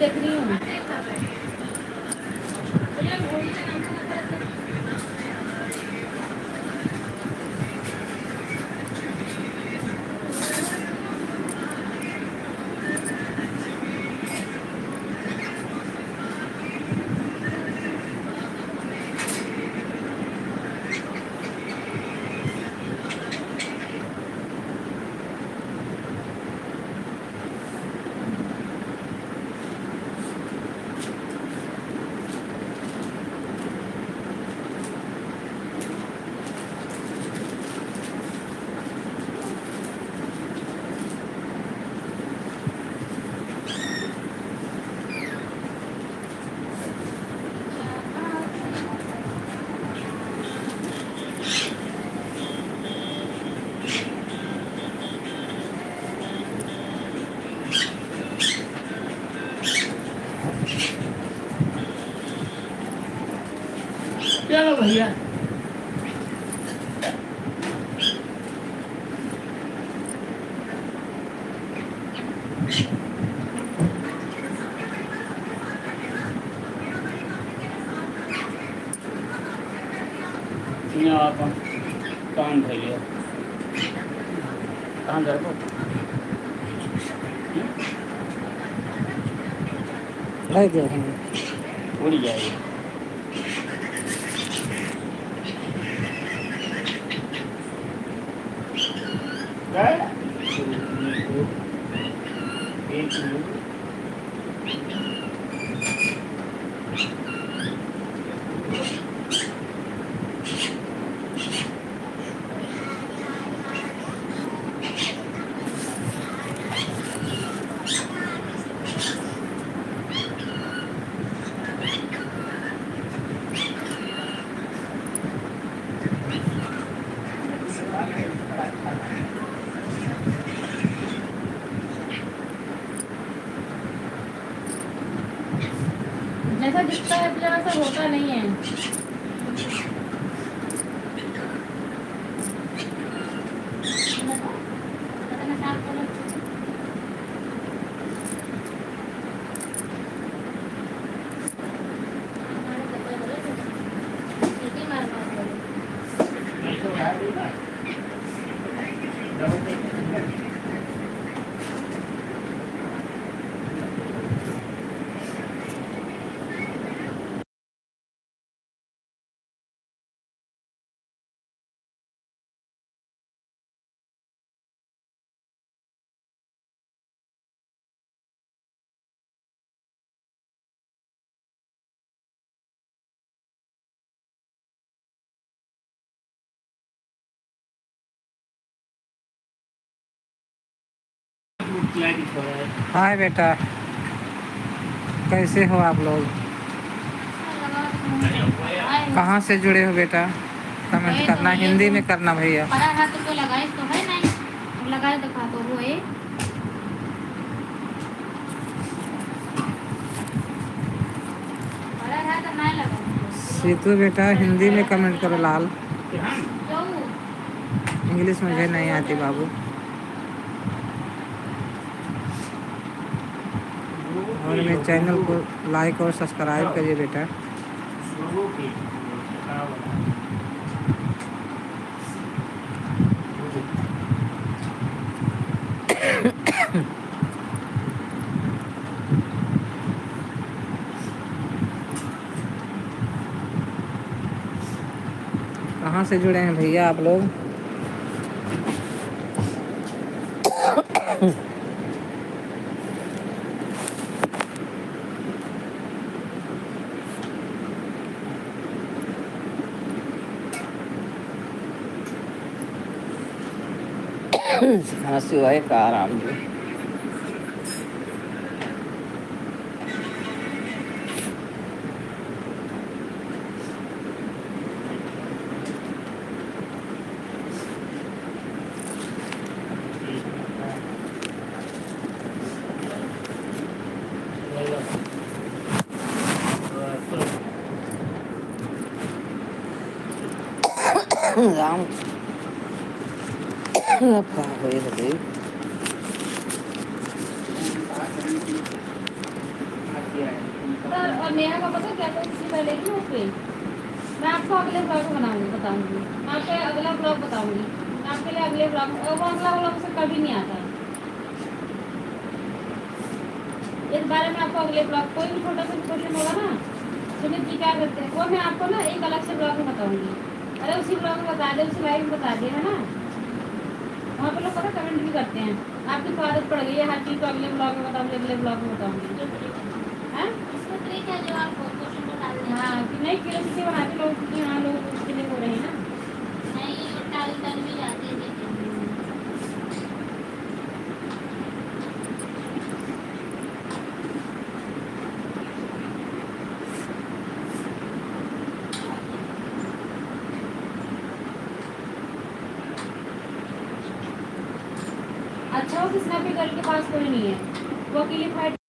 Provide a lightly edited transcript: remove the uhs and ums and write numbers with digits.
देख रही हूँ। चलो भैया। यहाँ काम भैया कहाँ जा रहे उड़ जाएगी। जैसा दिखता है वैसा होता नहीं है। हाय बेटा, कैसे हो आप लोग? कहाँ से जुड़े हो बेटा? कमेंट करना, हिंदी में करना भैया। हाथ तो लगाए तो है नहीं, लगाए दिखा तो वो है। सीतू बेटा हिंदी में कमेंट करो लाल, इंग्लिश मुझे नहीं आती बाबू। और मेरे चैनल को लाइक और सब्सक्राइब करिए बेटा। कहाँ से जुड़े हैं भैया आप लोग? खांसी हुआ है का आराम जी। राम apa boleh tadi और नेहा का पता क्या तो इससे पहले की उस पे मैं आपको अगले ब्लॉग में बनाऊंगी, बताऊंगी मैं आपको अगला ब्लॉग बताऊंगी, मैं आपके लिए अगले ब्लॉग वो अगला ब्लॉग से कभी नहीं आता है। इस बारे में आपको अगले ब्लॉग कोई भी छोटा सा क्वेश्चन होगा ना सुमित जी क्या करते हैं वो मैं आपको ना एक अलग से ब्लॉग में बताऊंगी। अरे उसी ब्लॉग में बता दे, उसी लाइव में बता दे, है ना। वहाँ पे लोग पता कमेंट भी करते हैं आपकी तो आदत पड़ गई है हर चीज़ को अगले ब्लॉग में बताऊंगी, अगले ब्लॉग में बताऊंगी। इसका ट्रिक है जो आप क्वेश्चन को डाल दें। हाँ कि नहीं क्यूरियोसिटी बढ़ाते लोग कि हाँ लोग उसके लिए हो रहे हैं ना। नहीं और टाल कर भी जाते हैं देखिए। अच्छा उस स्नैपी गर्ल के पास कोई नहीं है, वो अकेली फाइट